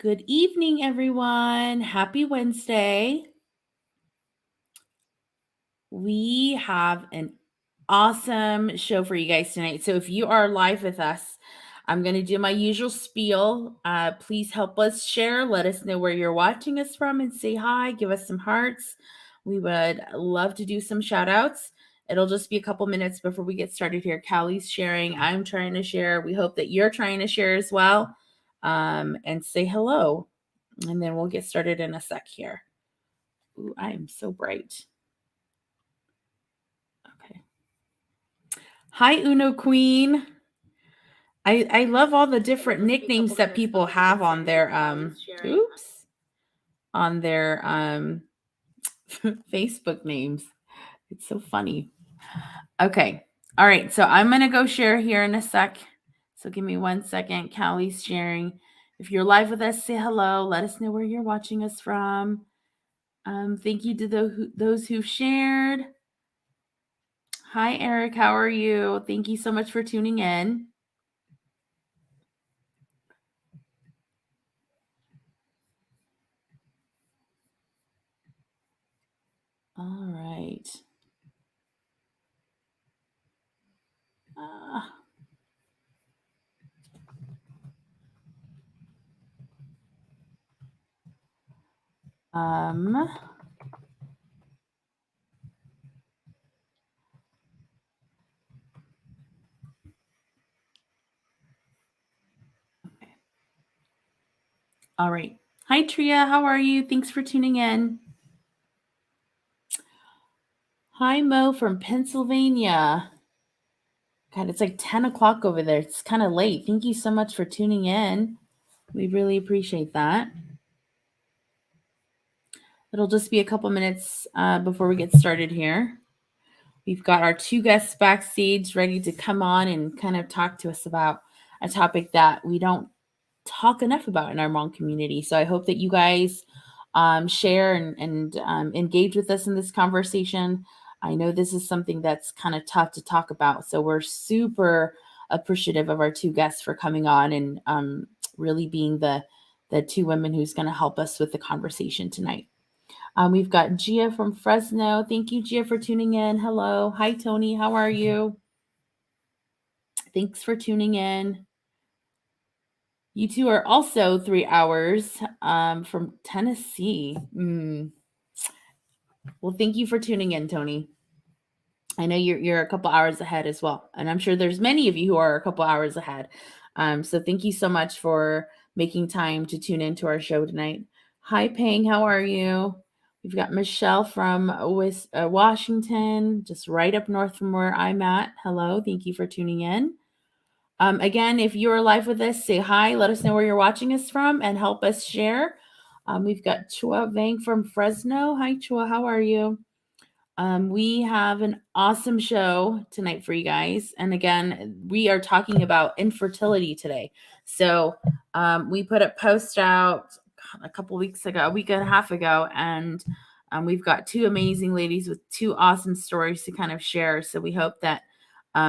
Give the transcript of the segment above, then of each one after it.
Good evening, everyone. Happy Wednesday. We have an awesome show for you guys tonight. So if you are live with us, I'm going to do my usual spiel. Please help us share. Let us know where you're watching us from and say hi. Give us some hearts. We would love to do some shout outs. It'll just be a couple minutes before we get started here. Callie's sharing. I'm trying to share. We hope that you're trying to share as well, and say hello. And then we'll get started in a sec here. Ooh, I am so bright. Okay. Hi, Uno Queen. I love all the different nicknames that people have on their on their Facebook names. It's so funny. Okay. All right. So I'm gonna go share here in a sec. So give me 1 second. Callie's sharing. If you're live with us, say hello. Let us know where you're watching us from. Thank you to those who shared. Hi, Eric. How are you? Thank you so much for tuning in. All right. Okay. All right. Hi, Tria. How are you? Thanks for tuning in. Hi, Mo from Pennsylvania. God, it's like 10 o'clock over there. It's kind of late. Thank you so much for tuning in. We really appreciate that. It'll just be a couple minutes before we get started here. We've got our two guests backstage ready to come on and kind of talk to us about a topic that we don't talk enough about in our mom community. So I hope that you guys share and engage with us in this conversation. I know this is something that's kind of tough to talk about. So we're super appreciative of our two guests for coming on and really being the two women who's going to help us with the conversation tonight. We've got Gia from Fresno. Thank you, Gia, for tuning in. Hello. Hi, Tony. How are you? Thanks for tuning in. You two are also 3 hours from Tennessee. Well, thank you for tuning in, Tony. I know you're a couple hours ahead as well, and I'm sure there's many of you who are a couple hours ahead. So thank you so much for making time to tune into our show tonight. Hi, Pang. How are you? We've got Michelle from Washington, just right up north from where I'm at. Hello. Thank you for tuning in. Again, if you're live with us, say hi. Let us know where you're watching us from and help us share. We've got Chua Vang from Fresno. Hi, Chua. How are you? We have an awesome show tonight for you guys. And again, we are talking about infertility today. So we put a post out a couple weeks ago, a week and a half ago, and we've got two amazing ladies with two awesome stories to kind of share. So we hope that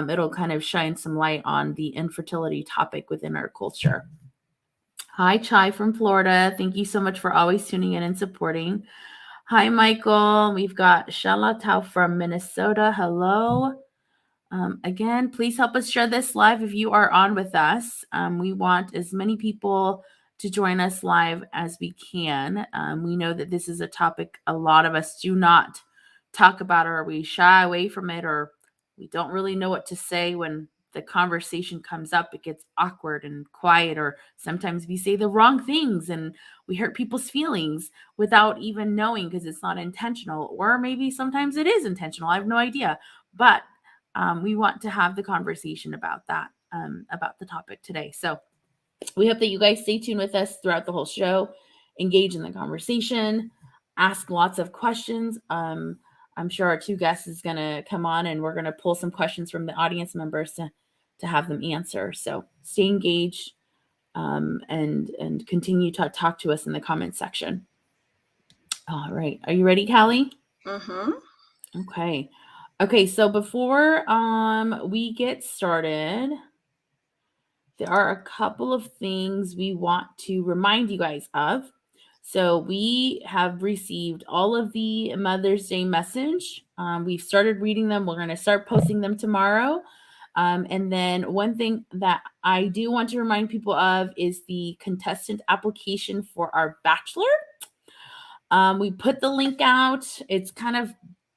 it'll kind of shine some light on the infertility topic within our culture. Hi, Chai from Florida. Thank you so much for always tuning in and supporting. Hi, Michael. We've got Shala Tao from Minnesota. Hello. Again, please help us share this live if you are on with us. We want as many people to join us live as we can. We know that this is a topic a lot of us do not talk about, or we shy away from it, or we don't really know what to say when the conversation comes up. It gets awkward and quiet, or sometimes we say the wrong things and we hurt people's feelings without even knowing because it's not intentional, or maybe sometimes it is intentional. I have no idea, but we want to have the conversation about that, about the topic today. So we hope that you guys stay tuned with us throughout the whole show, engage in the conversation, ask lots of questions. I'm sure our two guests is going to come on and we're going to pull some questions from the audience members to have them answer. So stay engaged and continue to talk to us in the comment section. All right. Are you ready, Callie? Mm-hmm. Okay. So before we get started, there are a couple of things we want to remind you guys of. So we have received all of the Mother's Day message. We've started reading them. We're going to start posting them tomorrow. And then one thing that I do want to remind people of is the contestant application for our Bachelor. We put the link out. It's kind of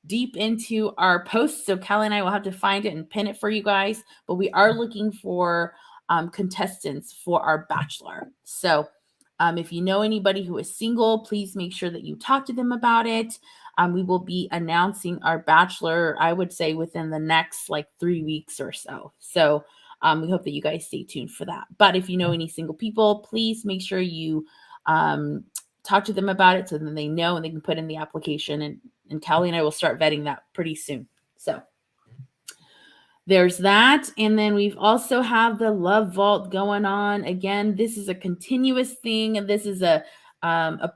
deep into our post, so Callie and I will have to find it and pin it for you guys. But we are looking for contestants for our Bachelor. So if you know anybody who is single, please make sure that you talk to them about it. We will be announcing our Bachelor, I would say, within the next like 3 weeks or so. So we hope that you guys stay tuned for that. But if you know any single people, please make sure you talk to them about it so then they know and they can put in the application. And Callie and I will start vetting that pretty soon. So there's that. And then we've also have the Love Vault going on. Again, this is a continuous thing. And this is a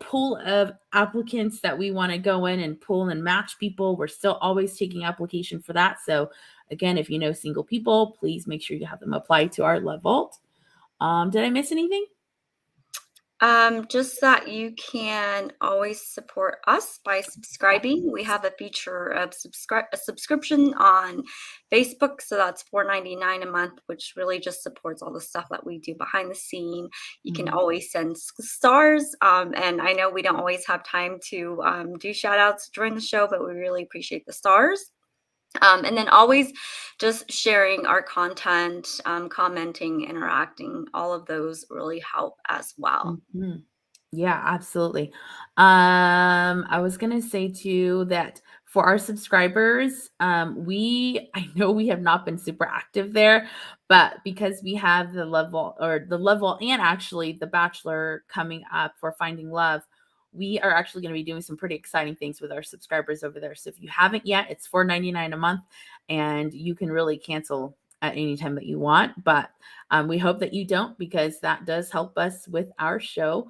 pool of applicants that we want to go in and pull and match people. We're still always taking application for that. So again, if you know single people, please make sure you have them apply to our Love Vault. Did I miss anything? Just that you can always support us by subscribing. We have a feature of a subscription on Facebook, so that's $4.99 a month, which really just supports all the stuff that we do behind the scene. You can always send stars, and I know we don't always have time to do shout outs during the show, but we really appreciate the stars. And then always just sharing our content, commenting, interacting, all of those really help as well. Yeah, absolutely. I was gonna say too that for our subscribers, I know we have not been super active there, but because we have the level and actually the Bachelor coming up for Finding Love, we are actually going to be doing some pretty exciting things with our subscribers over there. So if you haven't yet, it's $4.99 a month, and you can really cancel at any time that you want. But we hope that you don't, because that does help us with our show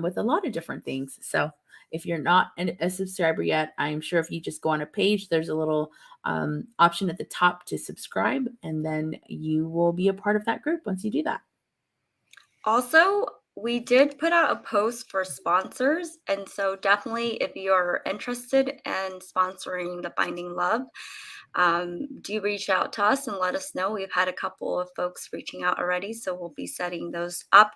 with a lot of different things. So if you're not a subscriber yet, I'm sure if you just go on a page, there's a little option at the top to subscribe, and then you will be a part of that group once you do that. Also, we did put out a post for sponsors. And so definitely if you're interested in sponsoring the Finding Love, do reach out to us and let us know. We've had a couple of folks reaching out already, so we'll be setting those up.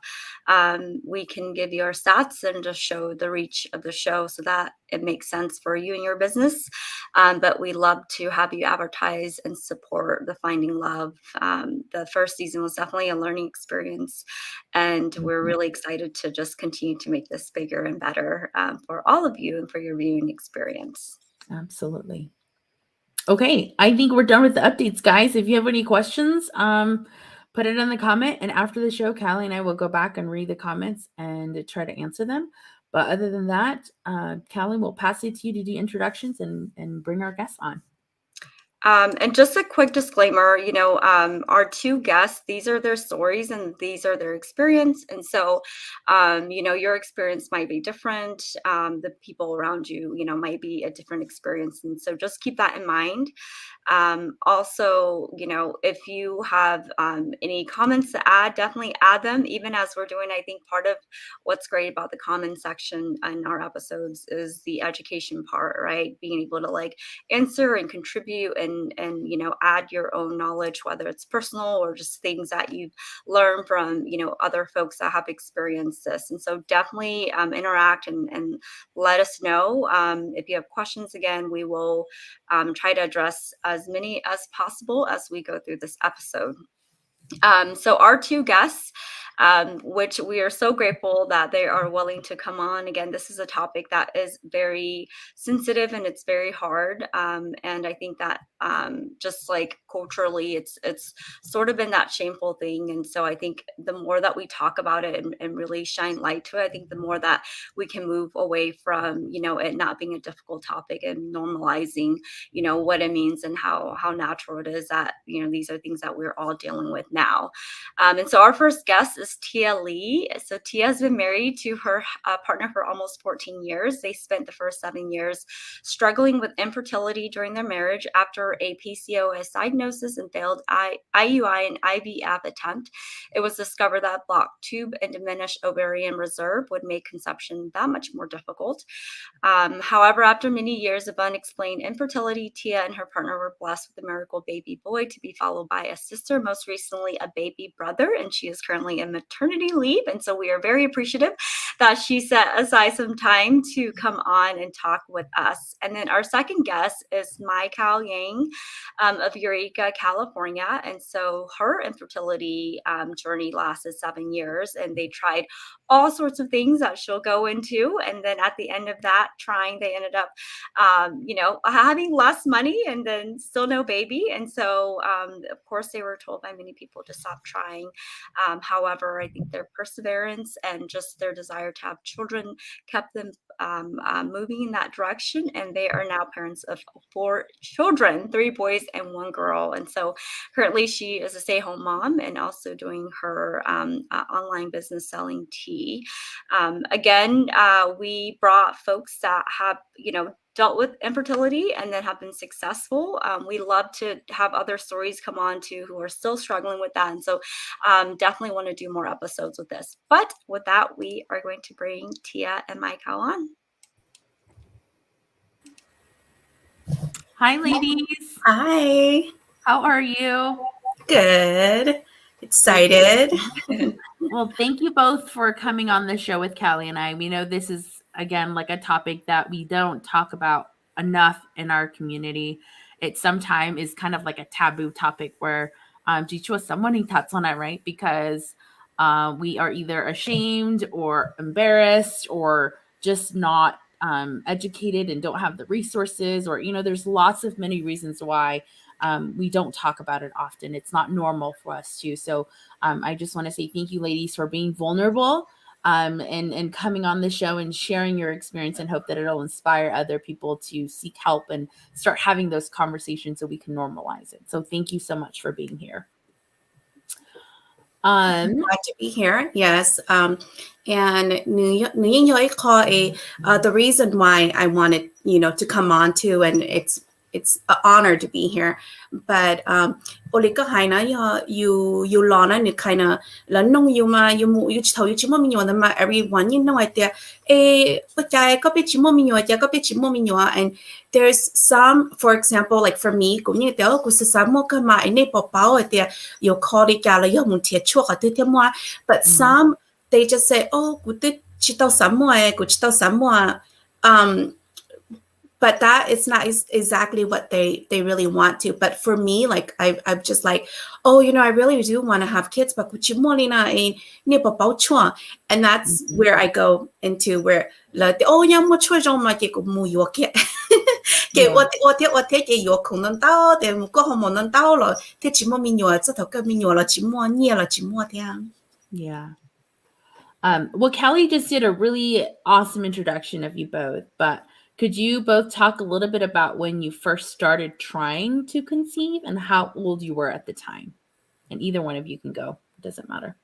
We can give you our stats and just show the reach of the show so that it makes sense for you and your business. But we love to have you advertise and support the Finding Love. The first season was definitely a learning experience, and we're really excited to just continue to make this bigger and better for all of you and for your viewing experience. Absolutely. Okay, I think we're done with the updates, guys. If you have any questions, put it in the comment, and after the show, Callie and I will go back and read the comments and try to answer them. But other than that, Callie, will pass it to you to do introductions and bring our guests on. And just a quick disclaimer, our two guests, these are their stories and these are their experience. And so, your experience might be different. The people around you, might be a different experience. And so just keep that in mind. Also, if you have any comments to add, definitely add them, even as we're doing. I think part of what's great about the comment section in our episodes is the education part, right? Being able to answer and contribute and add your own knowledge, whether it's personal or just things that you've learned from other folks that have experienced this. And so definitely interact and let us know if you have questions. Again, we will try to address as many as possible as we go through this episode. So our two guests, which we are so grateful that they are willing to come on. Again, this is a topic that is very sensitive and it's very hard. And I think that just culturally, it's sort of been that shameful thing. And so I think the more that we talk about it and really shine light to it, I think the more that we can move away from, it not being a difficult topic and normalizing, what it means and how natural it is that, these are things that we're all dealing with now. And so our first guest is Tia Lee. So Tia has been married to her partner for almost 14 years. They spent the first 7 years struggling with infertility during their marriage after a PCOS diagnosis and failed IUI and IVF attempt. It was discovered that blocked tube and diminished ovarian reserve would make conception that much more difficult. However, after many years of unexplained infertility, Tia and her partner were blessed with a miracle baby boy to be followed by a sister, most recently a baby brother, and she is currently in maternity leave. And so we are very appreciative that she set aside some time to come on and talk with us. And then our second guest is MaiKao Yang of Eureka, California. And so her infertility journey lasted 7 years, and they tried all sorts of things that she'll go into. And then at the end of that trying, they ended up, having less money and then still no baby. And so, of course, they were told by many people to stop trying. However, I think their perseverance and just their desire to have children kept them moving in that direction. And they are now parents of 4 children, 3 boys and 1 girl. And so currently she is a stay-at-home mom and also doing her online business selling tea. Again, we brought folks that have, dealt with infertility and then have been successful. We love to have other stories come on too who are still struggling with that. And so definitely want to do more episodes with this. But with that, we are going to bring Tia and MaiKao on. Hi, ladies. Hi. How are you? Good. Excited. Well, thank you both for coming on the show with Callie and I. We know this is, again, like a topic that we don't talk about enough in our community. It sometimes is kind of like a taboo topic where jichua someone thoughts on it, right? Because we are either ashamed or embarrassed or just not educated and don't have the resources, or there's lots of many reasons why we don't talk about it often. It's not normal for us to. So I just want to say thank you, ladies, for being vulnerable and coming on the show and sharing your experience, and hope that it'll inspire other people to seek help and start having those conversations so we can normalize it. So thank you so much for being here. Glad to be here. Yes. And the reason why I wanted, to come on too, and it's an honor to be here. But Olika Haina you Lana ni kinda Lanong Yuma you tell you Chimominua everyone idea but I copy Chimominua and there's some, for example, like for me, Gunito Kusamo ma in Nepal power there you call it Gala Yamuntia Choka, but some they just say, oh good chito Samoa. But that is not exactly what they really want to. But for me, like I'm just like, oh, I really do want to have kids, but and that's where I go into where Yeah. Well, Callie just did a really awesome introduction of you both, but could you both talk a little bit about when you first started trying to conceive and how old you were at the time? And either one of you can go. It doesn't matter.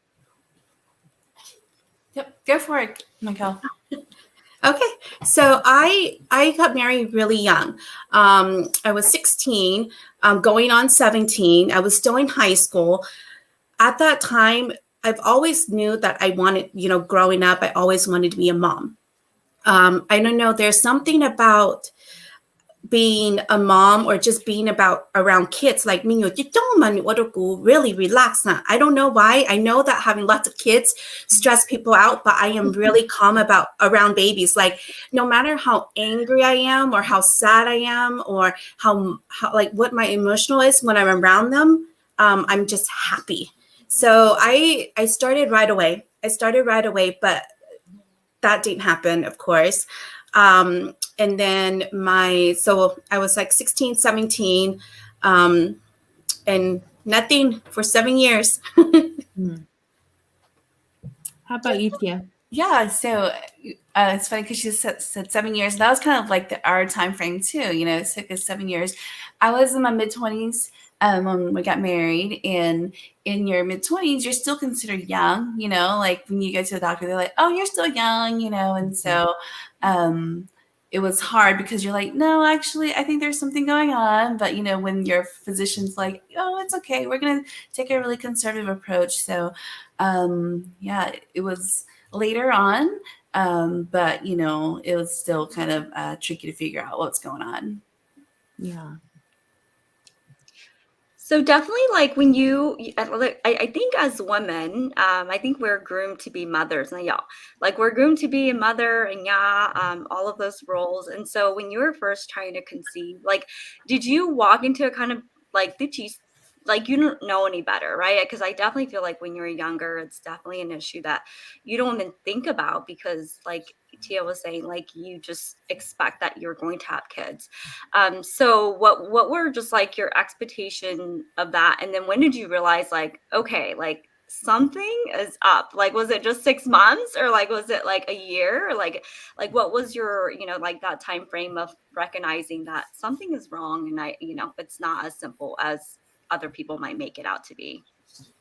Yep, go for it, MaiKao. Okay, so I got married really young. I was 16, going on 17. I was still in high school. At that time, I've always knew that I wanted, growing up, I always wanted to be a mom. I don't know, there's something about being a mom or just being around kids like me, really relax. I don't know why. I know that having lots of kids stress people out, but I am really calm around babies. Like no matter how angry I am or how sad I am or how like what my emotional is when I'm around them, I'm just happy. So I started right away. But that didn't happen, of course. And then so I was like 16, 17, and nothing for 7 years. How about you, Tia? Yeah, so it's funny because she said 7 years. That was kind of like our time frame too. It took us 7 years. I was in my mid-20s when we got married, and in your mid-20s, you're still considered young, like when you go to the doctor, they're like, oh, you're still young, and so it was hard because you're like, no, actually, I think there's something going on. But, when your physician's like, oh, it's okay, we're going to take a really conservative approach. So, it was later on, but, it was still kind of tricky to figure out what's going on. Yeah. So definitely, like when I think as women, I think we're groomed to be mothers, and like we're groomed to be a mother, and all of those roles. And so when you were first trying to conceive, like, did you walk into a kind of like, you don't know any better, right? Because I definitely feel like when you're younger, it's definitely an issue that you don't even think about because, like Tia was saying, like you just expect that you're going to have kids. So what were just like your expectation of that? And then when did you realize like, okay, like something is up? Like, was it just 6 months or like, was it like a year? Or like what was your, like that time frame of recognizing that something is wrong and it's not as simple as other people might make it out to be?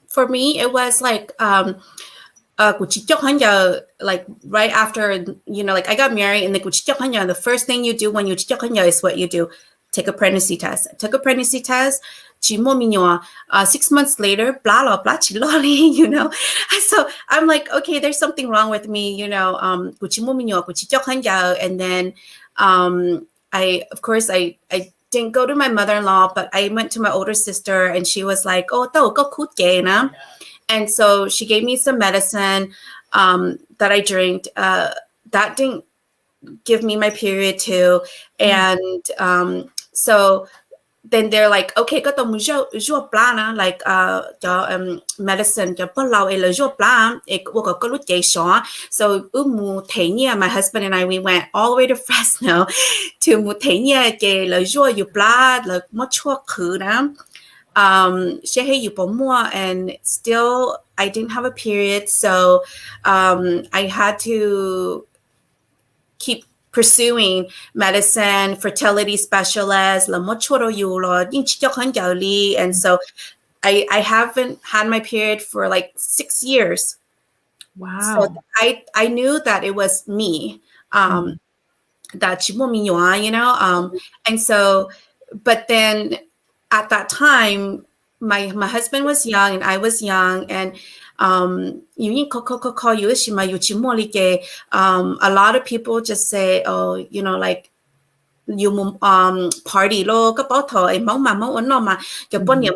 For me, it was like like right after, like I got married, and the first thing you do when you is what you do: take a pregnancy test. I took a pregnancy test. 6 months later, blah blah blah, So I'm like, okay, there's something wrong with me, and then I didn't go to my mother-in-law, but I went to my older sister, and she was like, oh, and so she gave me some medicine that I drank. That didn't give me my period too. And so then they're like, okay, có tao mua plan like medicine cho bao lâu là mua plan có lúc chạy xóa. So my husband and I, we went all the way to Fresno to mua thấy nha cái là mua plan là mất chua khử đó. And still I didn't have a period, so I had to keep pursuing medicine, fertility specialist, and so I haven't had my period for like 6 years. Wow. So I knew that it was me, that and so, but then at that time, my husband was young and I was young, and a lot of people just say, oh, like you party lo cái bao thọ em mong mà cái bao nhiêu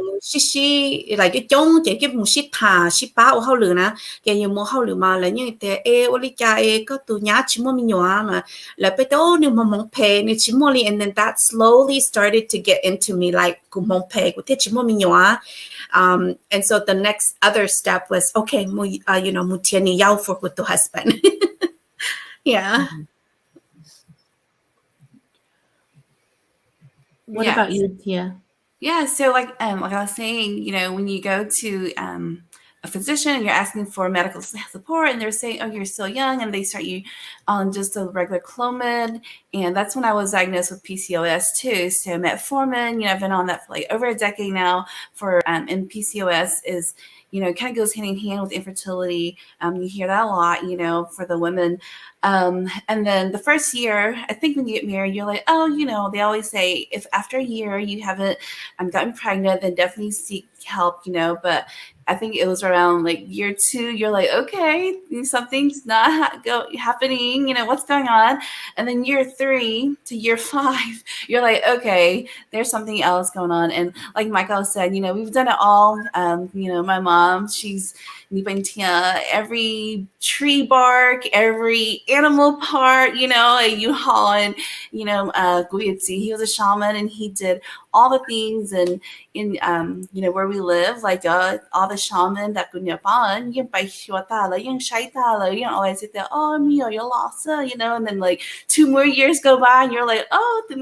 like cái chống cái thà bao hậu lửa na cái nhiều hậu lửa mà là như thế oli cha có tụ nhá chỉ mình nhỏ mà là bây giờ nếu mà mong pay nếu chỉ and then that slowly started to get into me, like cũng mong pay của thế chỉ mình nhỏ. And so the next other step was, okay, mu tiền yao for with the husband. Yeah. What about you, Tia? Yeah, so like I was saying, when you go to a physician and you're asking for medical support, and they're saying, oh, you're still young, and they start you on just a regular Clomid, and that's when I was diagnosed with PCOS too. So metformin, I've been on that for like over a decade now. For and PCOS is, kind of goes hand in hand with infertility. You hear that a lot, for the women. And then the first year, I think when you get married, you're like, oh, they always say if after a year you haven't gotten pregnant, then definitely seek help, but I think it was around like year 2, you're like, okay, something's not happening, what's going on? And then year 3 to year 5, you're like, okay, there's something else going on. And like MaiKao said, we've done it all. My mom, she's every tree bark, every animal part, you haul, and he was a shaman, and he did all the things, and in where we live, like all the shaman that always sit there, oh mio, you lost it, and then like 2 more years go by, and you're like, oh like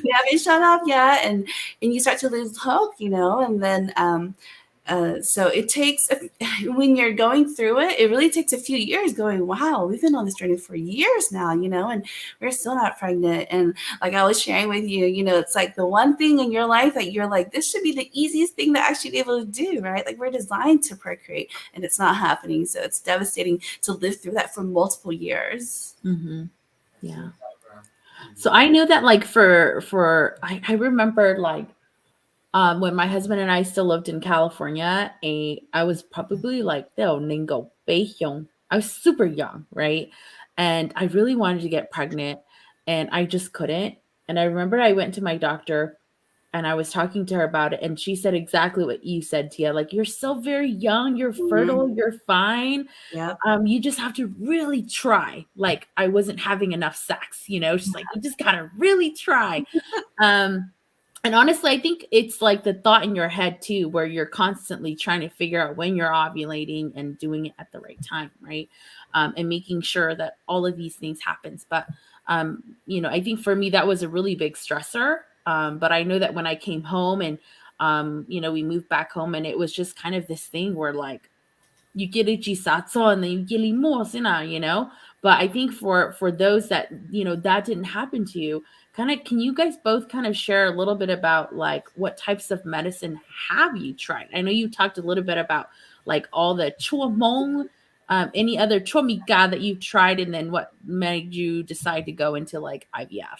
we haven't shut up yet, and you start to lose hope, and then So it takes, when you're going through it, it really takes a few years going, wow, we've been on this journey for years now, and we're still not pregnant. And like I was sharing with you, it's like the one thing in your life that you're like, this should be the easiest thing to actually be able to do, right? Like we're designed to procreate and it's not happening. So it's devastating to live through that for multiple years. Mm-hmm. Yeah. So I know that like I remember like, when my husband and I still lived in California, I was probably like, I was super young, right? And I really wanted to get pregnant and I just couldn't. And I remember I went to my doctor and I was talking to her about it. And she said exactly what you said, Tia. Like, you're still very young, you're fertile, you're fine. Yeah. You just have to really try. Like, I wasn't having enough sex, she's like, you just gotta really try. And honestly, I think it's like the thought in your head too, where you're constantly trying to figure out when you're ovulating and doing it at the right time, right? And making sure that all of these things happens. But I think for me that was a really big stressor. But I know that when I came home and we moved back home, and it was just kind of this thing where like you get a chisatso and then you get limosina, But I think for those that that didn't happen to you, can you guys both kind of share a little bit about like what types of medicine have you tried? I know you talked a little bit about like all the chuamong, any other chomika that you've tried, and then what made you decide to go into like IVF?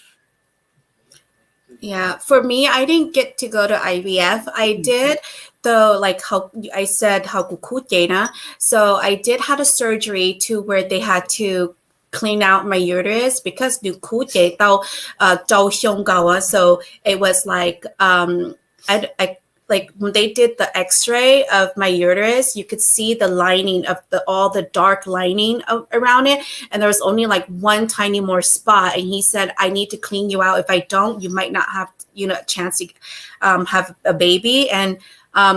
Yeah, for me, I didn't get to go to IVF. I did, though, like how I said, how kukutena. So I did had a surgery to where they had to clean out my uterus because so it was like I like when they did the x-ray of my uterus, you could see the lining of all the dark lining around it, and there was only like one tiny more spot, and he said, I need to clean you out. If I don't, you might not have a chance to have a baby. And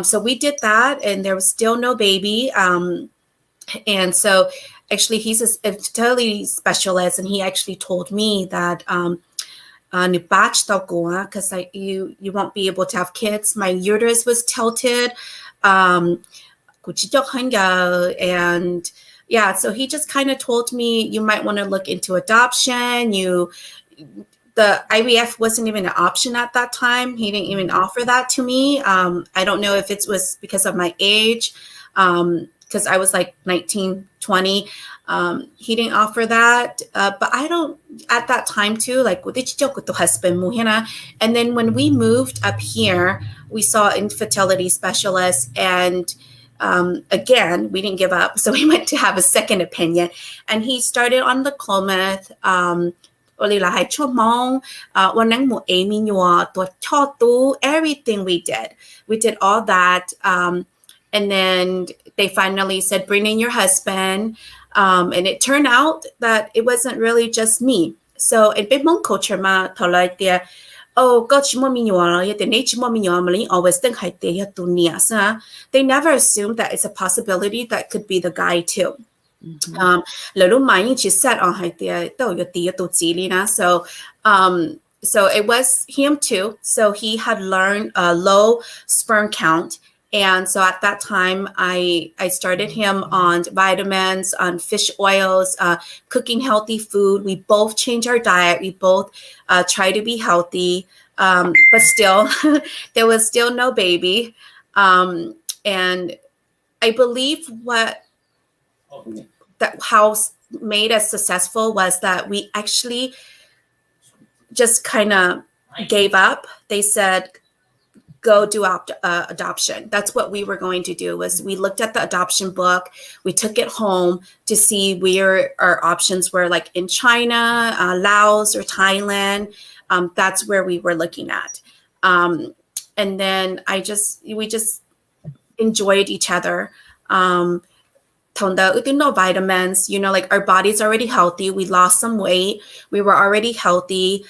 so we did that, and there was still no baby. And so actually he's a fertility specialist, and he actually told me that because you won't be able to have kids. My uterus was tilted. And yeah, so he just kind of told me you might want to look into adoption. The IVF wasn't even an option at that time. He didn't even offer that to me. I don't know if it was because of my age, because I was like 19, 20. He didn't offer that. But I don't, at that time too, like, and then when we moved up here, we saw infertility specialists, and again, we didn't give up. So we went to have a second opinion, and he started on the Clomid, everything we did all that. And then they finally said, bring in your husband. And it turned out that it wasn't really just me. So in Bimong culture, they never assumed that it's a possibility that could be the guy too. So it was him too. So he had learned a low sperm count. And so at that time, I started him on vitamins, on fish oils, cooking healthy food. We both changed our diet. We both try to be healthy, but still, there was still no baby. And I believe how made us successful was that we actually just kind of gave up. They said, go do adoption. That's what we were going to do. Was we looked at the adoption book, we took it home to see where our options were, like in China, Laos, or Thailand. That's where we were looking at. And then we just enjoyed each other. No vitamins, like our body's already healthy. We lost some weight. We were already healthy.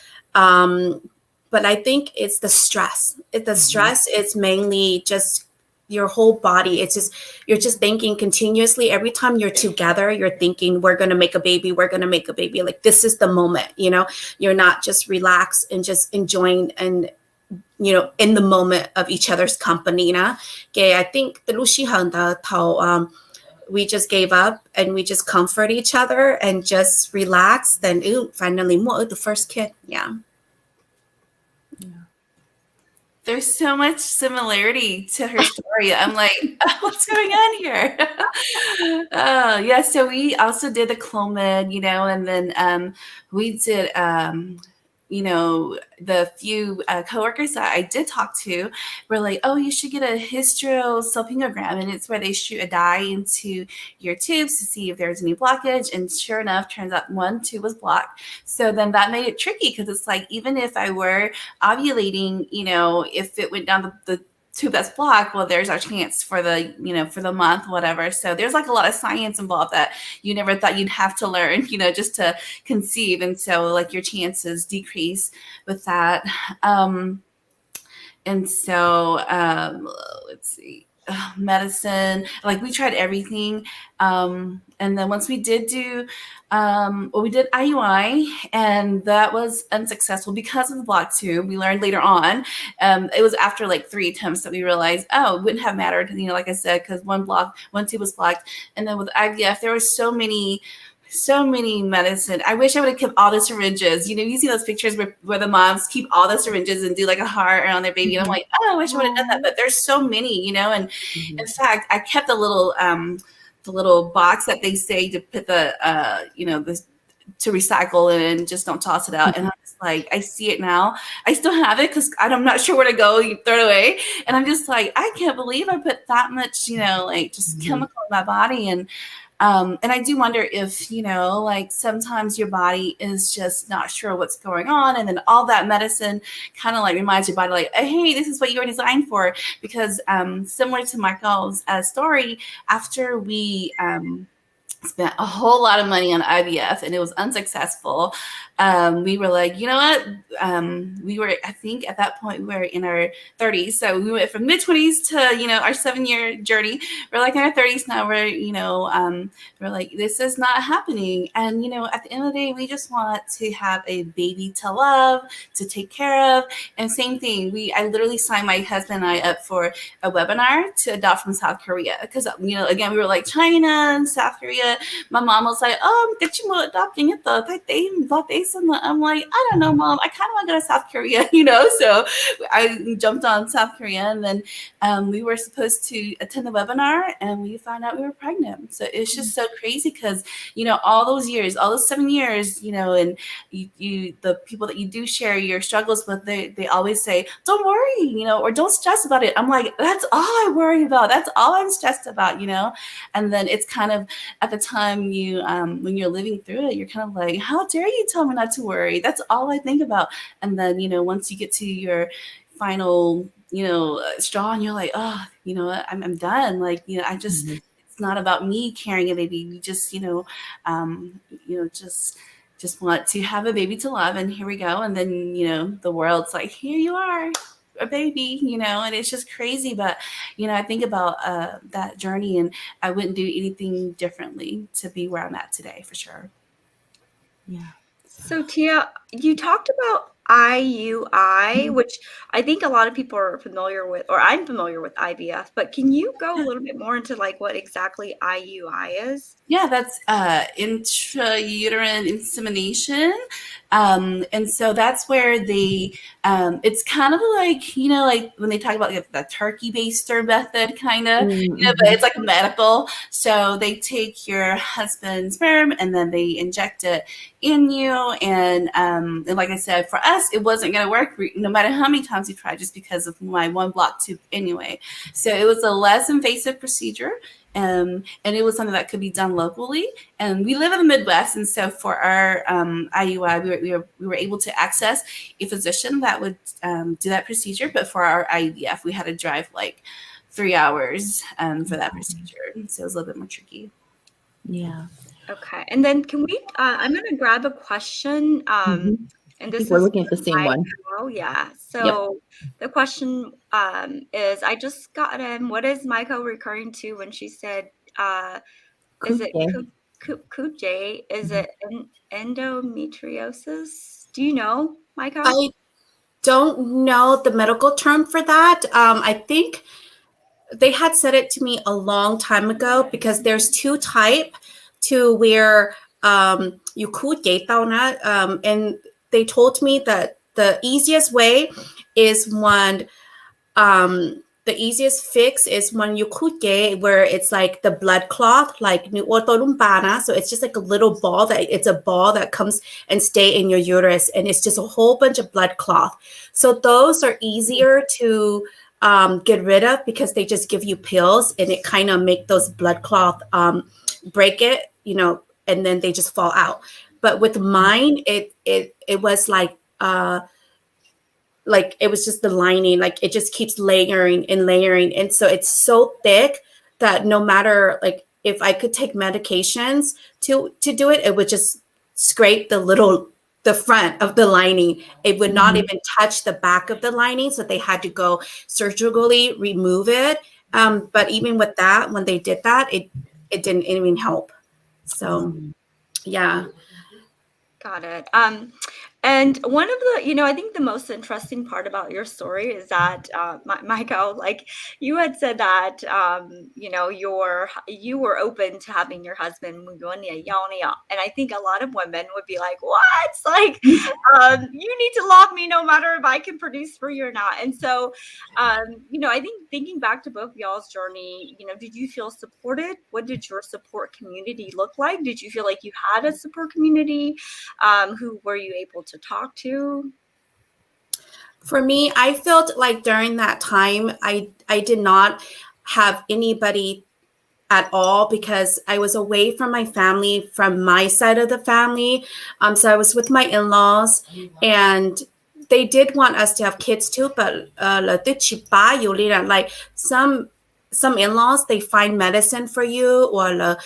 But I think it's the stress. Stress is mainly just your whole body. You're just thinking continuously. Every time you're together, you're thinking, we're going to make a baby. We're going to make a baby. Like, this is the moment, you're not just relaxed and just enjoying and in the moment of each other's company na. Kaya I think the Lushihang we just gave up and we just comfort each other and just relax. Then finally the first kid. Yeah. There's so much similarity to her story. I'm like, what's going on here? Yeah. So we also did the Clomid, and then we did, the few coworkers that I did talk to were like, oh, you should get a hysterosalpingogram. And it's where they shoot a dye into your tubes to see if there's any blockage. And sure enough, turns out one tube was blocked. So then that made it tricky because it's like, even if I were ovulating, if it went down the tube that's blocked, well, there's our chance for the month, whatever. So there's like a lot of science involved that you never thought you'd have to learn, just to conceive. And so like your chances decrease with that. And so let's see, medicine, like we tried everything. And then once we did do, we did IUI, and that was unsuccessful because of the block tube. We learned later on, it was after like 3 attempts that we realized, it wouldn't have mattered, like I said, because one tube was blocked. And then with IVF, there were so many medicine. I wish I would have kept all the syringes. You see those pictures where the moms keep all the syringes and do like a heart around their baby. And I'm like, I wish I would have done that. But there's so many, and in fact, I kept the little box that they say to put to recycle and just don't toss it out. And I'm just like, I see it now. I still have it because I'm not sure where to go. You throw it away. And I'm just like, I can't believe I put that much, just chemical in my body. And I do wonder if, like sometimes your body is just not sure what's going on. And then all that medicine kind of like reminds your body like, hey, this is what you were designed for. Because similar to MaiKao's story, after we spent a whole lot of money on IVF and it was unsuccessful, we were like, you know what? I think at that point we were in our 30s. So we went from mid-20s to, our 7-year journey. We're like in our 30s now. We're like, this is not happening. And, at the end of the day, we just want to have a baby to love, to take care of. And same thing, I literally signed my husband and I up for a webinar to adopt from South Korea. Because, again, we were like China and South Korea. My mom was like, get you more adopting it though. I'm like, I don't know, Mom. I kind of want to go to South Korea, So I jumped on South Korea, and then we were supposed to attend the webinar, and we found out we were pregnant. So it's just so crazy because all those 7 years, and the people that you do share your struggles with, they always say, don't worry, or don't stress about it. I'm like, that's all I worry about. That's all I'm stressed about, And then it's kind of at the time when you're living through it, you're kind of like, how dare you tell me not to worry? That's all I think about. And then, once you get to your final, straw, and you're like, oh, I'm done. Like, I just, it's not about me carrying a baby. We just, just want to have a baby to love. And here we go. And then, the world's like, here you are, a baby, and it's just crazy. But, I think about that journey, and I wouldn't do anything differently to be where I'm at today, for sure. Yeah. So Tia, you talked about IUI, which I think a lot of people are familiar with, or I'm familiar with IVF, but can you go a little bit more into like what exactly IUI is? Yeah, that's intrauterine insemination. And so that's where it's kind of like, like when they talk about like the turkey baster method, kind of, but it's like medical. So they take your husband's sperm and then they inject it in you. And like I said, for us, it wasn't going to work no matter how many times we tried, just because of my one block tube anyway. So it was a less invasive procedure. And it was something that could be done locally. And we live in the Midwest. And so for our IUI, we were able to access a physician that would do that procedure. But for our IVF, we had to drive like 3 hours for that procedure. So it was a little bit more tricky. Yeah. Okay. And then can we, I'm going to grab a question. And this we're looking at the same one. Oh, yeah. So the question is, I just got what is MaiKao referring to when she said, is it Kuje? Is it endometriosis? Do you know, MaiKao? don't know the medical term for that. I think they had said it to me a long time ago because there's two type to where you could get down at, and they told me that the easiest way is when the easiest fix is when you could get where it's like the blood clot, like so it's just like a little ball it's a ball that comes and stay in your uterus, and it's just a whole bunch of blood clot. So those are easier to get rid of because they just give you pills and it kind of make those blood clot break it, and then they just fall out. But with mine, it was like it was just the lining, like it just keeps layering and layering. And so it's so thick that no matter like if I could take medications to do it, it would just scrape the front of the lining. It would not even touch the back of the lining. So they had to go surgically remove it. But even with that, when they did that, it didn't even help. So yeah. Got it. And one of the, I think the most interesting part about your story is that, MaiKao, like you had said that, you were open to having your husband, and I think a lot of women would be like, what? Like, you need to love me no matter if I can produce for you or not. And so, I think thinking back to both y'all's journey, did you feel supported? What did your support community look like? Did you feel like you had a support community? Who were you able to talk to? For me, I felt like during that time, I did not have anybody at all because I was away from my family, from my side of the family. So I was with my in-laws, and they did want us to have kids too, but like some in-laws, they find medicine for you or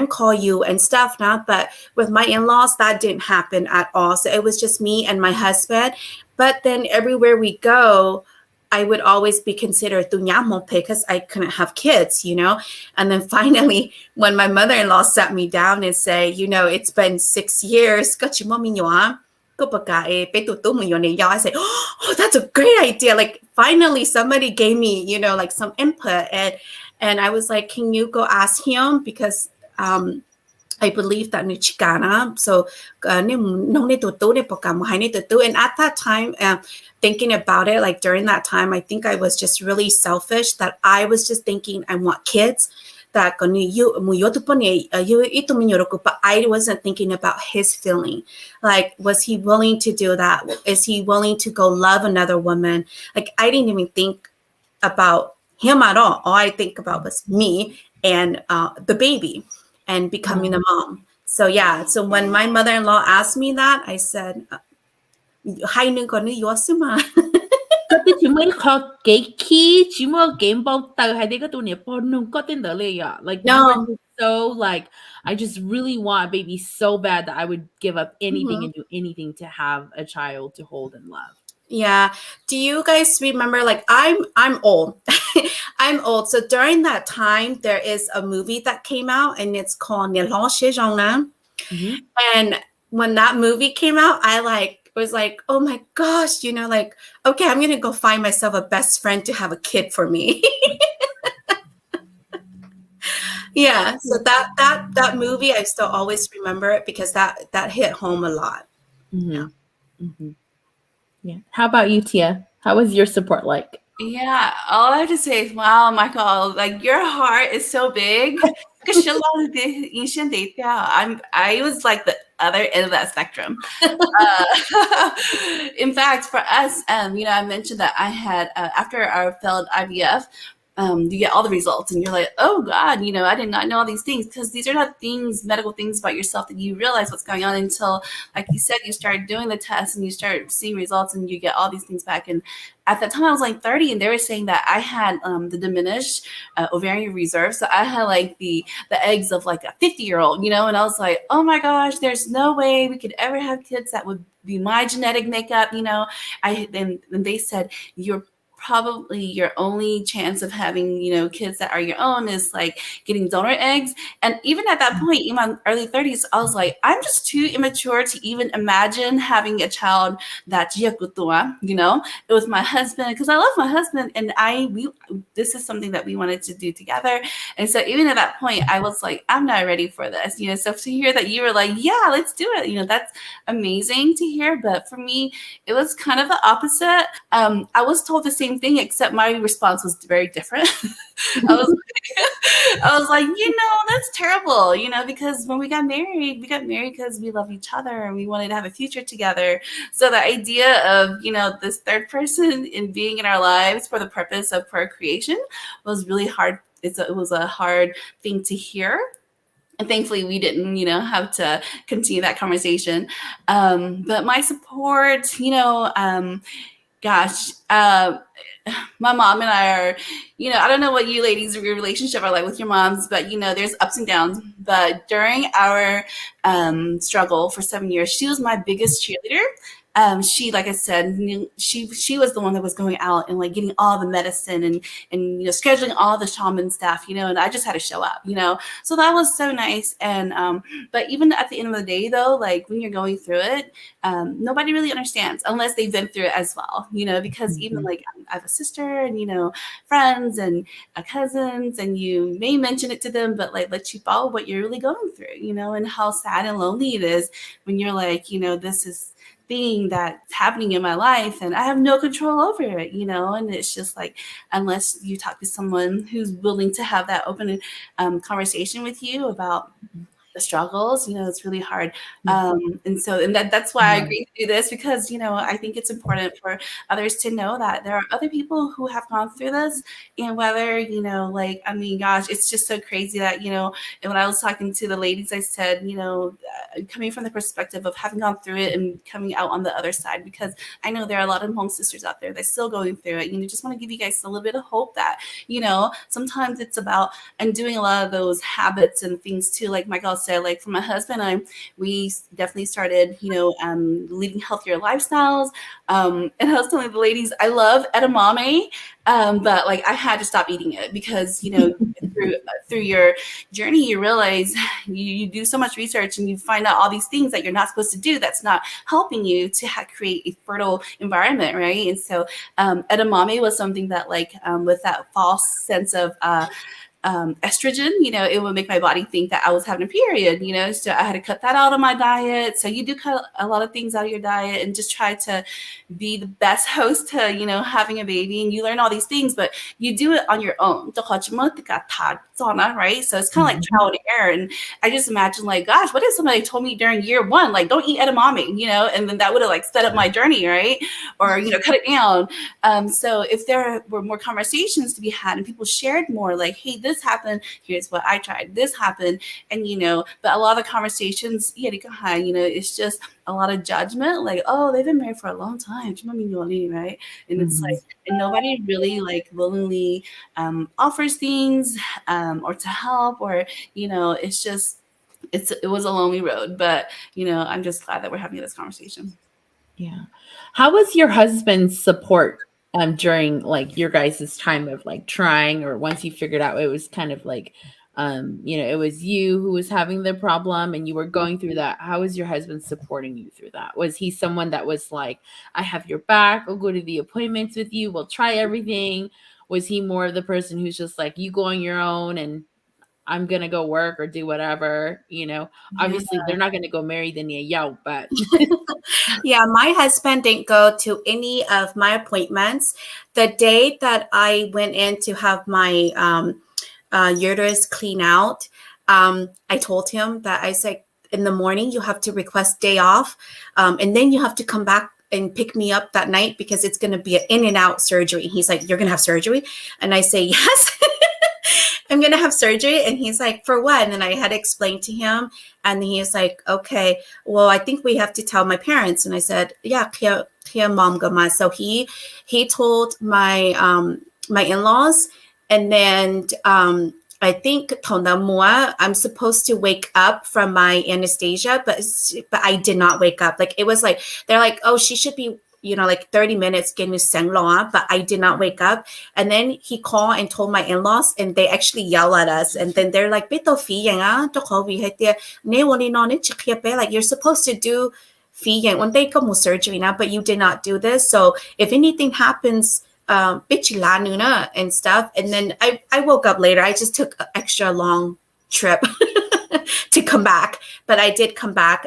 call you and stuff now. But with my in-laws, that didn't happen at all. So it was just me and my husband. But then everywhere we go, I would always be considered tuñamo because I couldn't have kids, And then finally, when my mother-in-law sat me down and say, it's been 6 years, I said, oh, that's a great idea. Like finally somebody gave me, like some input, and I was like, can you go ask him? Because I believe that ni Chicana. So and at that time, thinking about it, like during that time, I think I was just really selfish that I was just thinking I want kids. But I wasn't thinking about his feeling. Like, was he willing to do that? Is he willing to go love another woman? Like, I didn't even think about him at all. All I think about was me and the baby and becoming a mom. So yeah. So when my mother-in-law asked me that, I said, "Hai nương có nữ gió mà." Chỉ mới có cái key, chỉ mới game bao tờ hay đấy cái tụi này bao nung có tên đóเลยà. Like No. you were so like, I just really want a baby so bad that I would give up anything and do anything to have a child to hold and love. Yeah. Do you guys remember, like, I'm old. I'm old. So during that time, there is a movie that came out and it's called And when that movie came out, I was like, oh my gosh, like, okay, I'm going to go find myself a best friend to have a kid for me. Yeah. So that movie, I still always remember it because that hit home a lot. Yeah. Yeah. How about you, Tia? How was your support like? Yeah, all I have to say is, wow, MaiKao, like your heart is so big. I was like the other end of that spectrum. In fact, for us, I mentioned that I had after our failed IVF, you get all the results and you're like, oh God, I did not know all these things, because these are not medical things about yourself that you realize what's going on until, like you said, you start doing the tests and you start seeing results and you get all these things back. And at that time I was like 30 and they were saying that I had the diminished ovarian reserve. So I had like the eggs of like a 50-year-old, and I was like, oh my gosh, there's no way we could ever have kids that would be my genetic makeup. And they said, you're probably your only chance of having, kids that are your own is like getting donor eggs. And even at that point, in my early 30s, I was like, I'm just too immature to even imagine having a child that's with my husband, because I love my husband, and this is something that we wanted to do together. And so even at that point, I was like, I'm not ready for this, so to hear that you were like, yeah, let's do it, that's amazing to hear. But for me, it was kind of the opposite. I was told the same thing, except my response was very different. I was like, that's terrible, because when we got married because we love each other and we wanted to have a future together. So the idea of, this third person in being in our lives for the purpose of procreation was really hard. It was a hard thing to hear. And thankfully, we didn't, have to continue that conversation. But my support, my mom and I are, I don't know what you ladies, your relationship are like with your moms, but, there's ups and downs. But during our struggle for 7 years, she was my biggest cheerleader. She, like I said, she was the one that was going out and like getting all the medicine and scheduling all the shaman stuff, and I just had to show up, so that was so nice. And but even at the end of the day, though, like when you're going through it, nobody really understands unless they've been through it as well, because even like I have a sister and friends and cousins, and you may mention it to them, but like let you follow what you're really going through, and how sad and lonely it is when you're like, this is thing that's happening in my life and I have no control over it, and it's just like, unless you talk to someone who's willing to have that open conversation with you about the struggles, it's really hard. And that's why I agreed to do this, because, I think it's important for others to know that there are other people who have gone through this, and whether, like, I mean, gosh, it's just so crazy that, and when I was talking to the ladies, I said, coming from the perspective of having gone through it and coming out on the other side, because I know there are a lot of Hmong sisters out there that's still going through it, just want to give you guys a little bit of hope that, sometimes it's about undoing a lot of those habits and things too, like MaiKao said, like for my husband, we definitely started, leading healthier lifestyles. And I was telling the ladies, I love edamame, but like I had to stop eating it because, through your journey, you realize you do so much research and you find out all these things that you're not supposed to do that's not helping you to create a fertile environment, right? And so edamame was something that like with that false sense of estrogen, it would make my body think that I was having a period, so I had to cut that out of my diet. So you do cut a lot of things out of your diet and just try to be the best host to, having a baby, and you learn all these things, but you do it on your own, right? So it's kind of like trial and error. And I just imagine like, gosh, what if somebody told me during year one, like, don't eat edamame, and then that would have like set up my journey, right? Or, cut it down. So if there were more conversations to be had and people shared more, like, hey, this happened, here's what I tried, this happened, and but a lot of the conversations, it's just a lot of judgment, like, oh, they've been married for a long time, right? And it's like, and nobody really like willingly offers things or to help, or it's just it was a lonely road, but I'm just glad that we're having this conversation. Yeah. How was your husband's support during like your guys' time of like trying, or once you figured out it was kind of like it was you who was having the problem and you were going through that? How was your husband supporting you through that? Was he someone that was like, I have your back, I'll go to the appointments with you, we'll try everything? Was he more of the person who's just like, you go on your own and I'm going to go work or do whatever, obviously they're not going to go marry the Yao, but yeah, my husband didn't go to any of my appointments. The day that I went in to have my uterus clean out, I told him that I said, in the morning, you have to request day off. And then you have to come back and pick me up that night because it's going to be an in and out surgery. And he's like, you're going to have surgery? And I say, yes. I'm going to have surgery. And he's like, for what? And then I had to explain to him. And he's like, okay, well, I think we have to tell my parents. And I said, yeah, kia mom gama. So he told my my in-laws. And then I think I'm supposed to wake up from my anesthesia, but I did not wake up. Like, it was like, they're like, oh, she should be like 30 minutes getting sengloa, but I did not wake up. And then he called and told my in-laws, and they actually yell at us. And then they're like, like you're supposed to do one day come surgery now, but you did not do this. So if anything happens, and stuff. And then I woke up later. I just took an extra long trip to come back, but I did come back.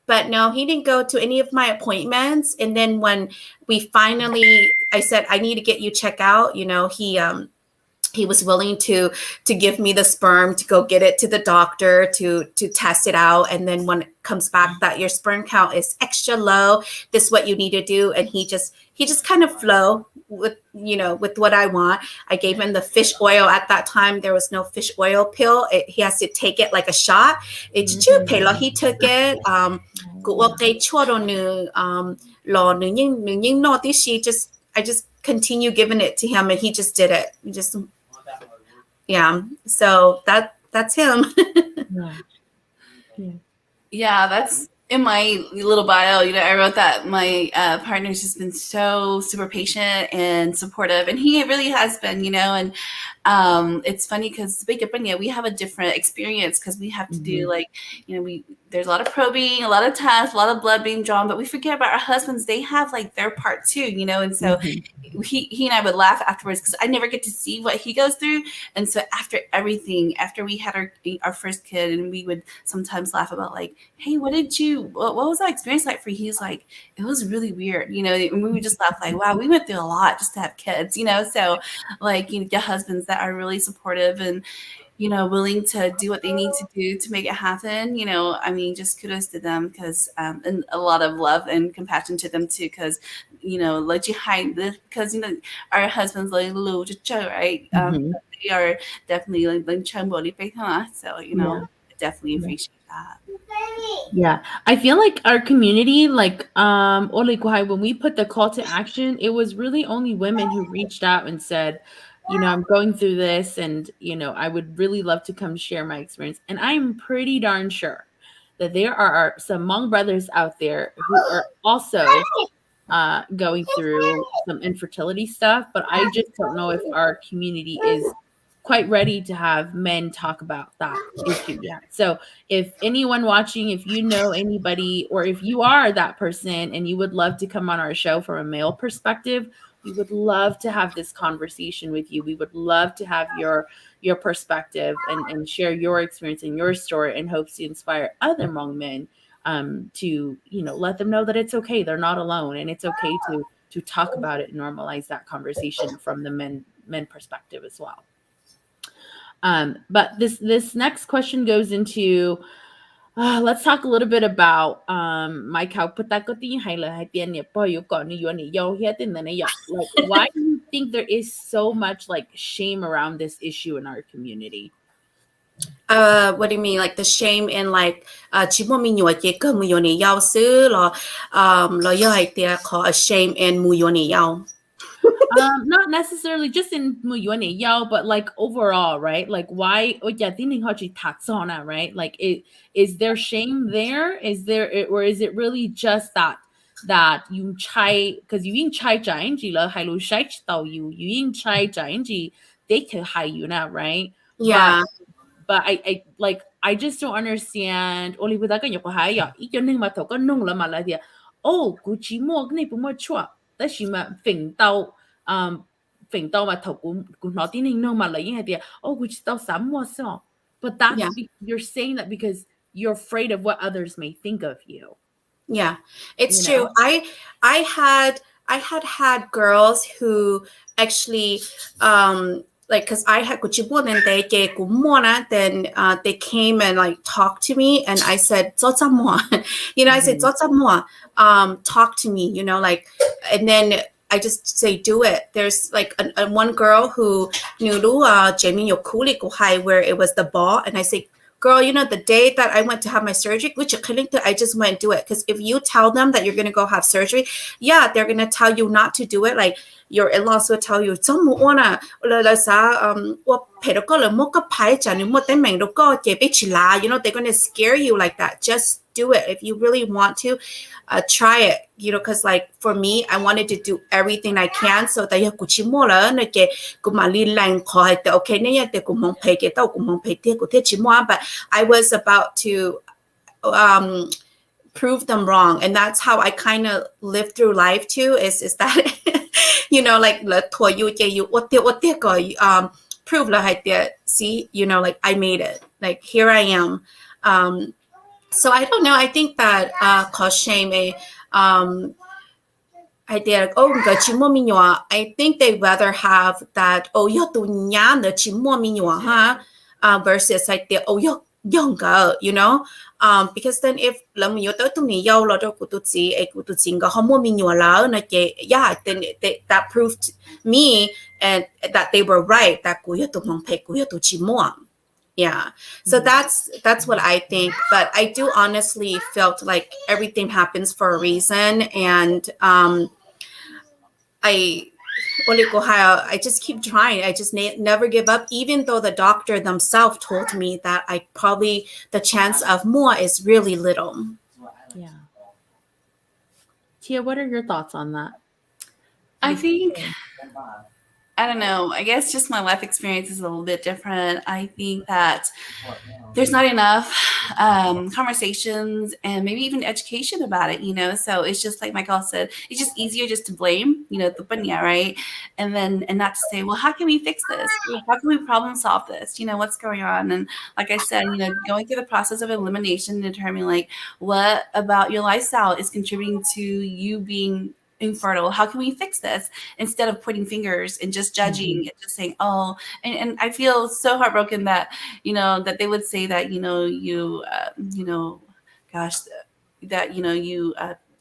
But no, he didn't go to any of my appointments. And then when I said, I need to get you checked out, he was willing to give me the sperm to go get it to the doctor to test it out. And then when it comes back that your sperm count is extra low, this is what you need to do. And he just kind of flow with what I want. I gave him the fish oil. At that time, there was no fish oil pill. He has to take it like a shot. He took it. I just continue giving it to him, and he just did it. So that's him. Yeah, that's in my little bio. I wrote that my partner's just been so super patient and supportive, and he really has been. And it's funny because we have a different experience because we have to do there's a lot of probing, a lot of tests, a lot of blood being drawn, but we forget about our husbands. They have their part too, and so he and I would laugh afterwards because I never get to see what he goes through. And so after we had our first kid, and we would sometimes laugh about hey, what was that experience like for you? He's like, it was really weird, and we would just laugh wow, we went through a lot just to have kids, so your husbands that are really supportive and willing to do what they need to do to make it happen. Just kudos to them because and a lot of love and compassion to them too, because because our husbands right? They are definitely so definitely appreciate that. Yeah, I feel like our community, when we put the call to action, it was really only women who reached out and said, I'm going through this, and I would really love to come share my experience. And I'm pretty darn sure that there are some Hmong brothers out there who are also going through some infertility stuff, but I just don't know if our community is quite ready to have men talk about that issue yet. So if anyone watching, if you know anybody, or if you are that person and you would love to come on our show from a male perspective, we would love to have this conversation with you. We would love to have your perspective and share your experience and your story in hopes to inspire other Hmong men to let them know that it's okay. They're not alone, and it's okay to talk about it and normalize that conversation from the men perspective as well. But this next question goes into let's talk a little bit about MaiKao. Why do you think there is so much shame around this issue in our community? What do you mean, the shame in a shame in not necessarily just in Muyuan Yao, but overall, right? Why right? Is there shame there? Is there, or is it really just that you chai, because you in chai jainji la hai lu shai tao you in chai jainji they can hai you now, right? Yeah. But I just don't understand. Oli with that you hai ya ning ma to nung la ma la dia. Oh, gucci mo gne bu mo chua. That she ma fing dao fing dao ma to gu no tin ning no ma la yin dia. Oh, gucci dao sam mo so. But that's you're saying that because you're afraid of what others may think of you. Yeah, it's true. I had girls who actually because I had then they came and talked to me, and I said I said talk to me, and then I just say do it. There's one girl who knew where it was the ball, and I say, girl, the day that I went to have my surgery, which I just went and do it. Because if you tell them that you're going to go have surgery, they're going to tell you not to do it. your in-laws will tell you, "Some wanna what they're gonna scare you like that. Just do it if you really want to. Try it, because like for me, I wanted to do everything I can so that you could but I was about to prove them wrong, and that's how I kind of live through life too. Is that like prove see, like I made it, like here I am. So I don't know. I think that cause shame I think they rather have that versus like the younger, because then if then that proved me and that they were right, that yeah. So that's what I think. But I do honestly felt like everything happens for a reason. And I just keep trying. I just never give up, even though the doctor themselves told me that the chance of more is really little. Yeah. Tia, what are your thoughts on that? I think, I don't know. I guess just my life experience is a little bit different. I think that there's not enough conversations and maybe even education about it, So it's just like MaiKao said, it's just easier just to blame, right? And not to say, well, how can we fix this? How can we problem solve this? What's going on? And like I said, going through the process of elimination, determining like what about your lifestyle is contributing to you being infertile. How can we fix this, instead of pointing fingers and just judging and just saying, oh, and I feel so heartbroken that, that they would say that,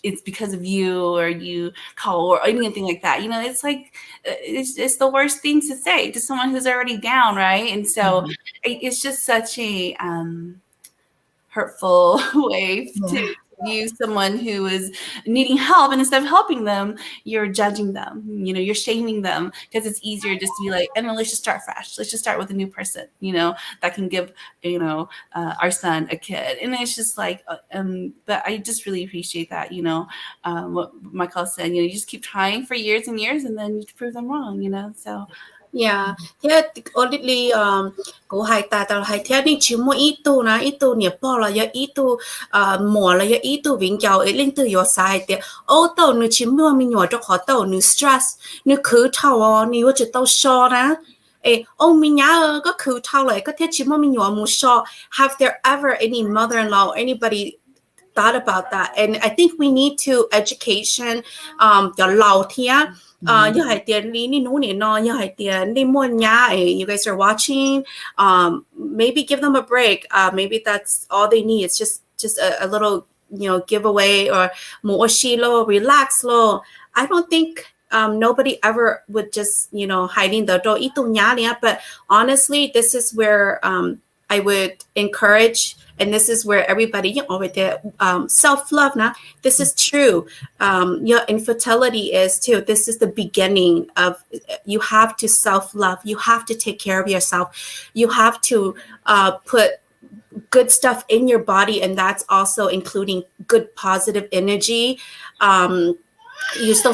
it's because of you, or you call, or anything like that. It's like, it's the worst thing to say to someone who's already down. Right. And so it's just such a hurtful way to view someone who is needing help, and instead of helping them, you're judging them, you're shaming them, because it's easier just to be like, and then let's just start fresh. Let's just start with a new person, that can give, our son a kid. And it's just like, but I just really appreciate that, what MaiKao said, you just keep trying for years and years, and then you prove them wrong, so. Yeah, only go hai ta hai theo đi chỉ mua ít tu na ít tu nhiệt bỏ là ít tu mùa là ít tu vĩnh giáo ít linh từ yo sai thì ô tàu nữ chỉ mua mình nhỏ cho khó tàu nữ stress nữ cứ thao nữ chỉ tàu so na mình nhớ có cứ thao lại có thể chỉ mua mình nhỏ mua so. Have there ever any mother-in-law or anybody thought about that? And I think we need to education the lao thia. You guys are watching, maybe give them a break. Maybe that's all they need. It's just a little, giveaway, or more shilo, relax low. I don't think nobody ever would just, hiding the door. But honestly, this is where I would encourage. And this is where everybody, over there, self-love now. This is true. Your infertility is too. This is the beginning of, you have to self-love. You have to take care of yourself. You have to put good stuff in your body. And that's also including good positive energy. You still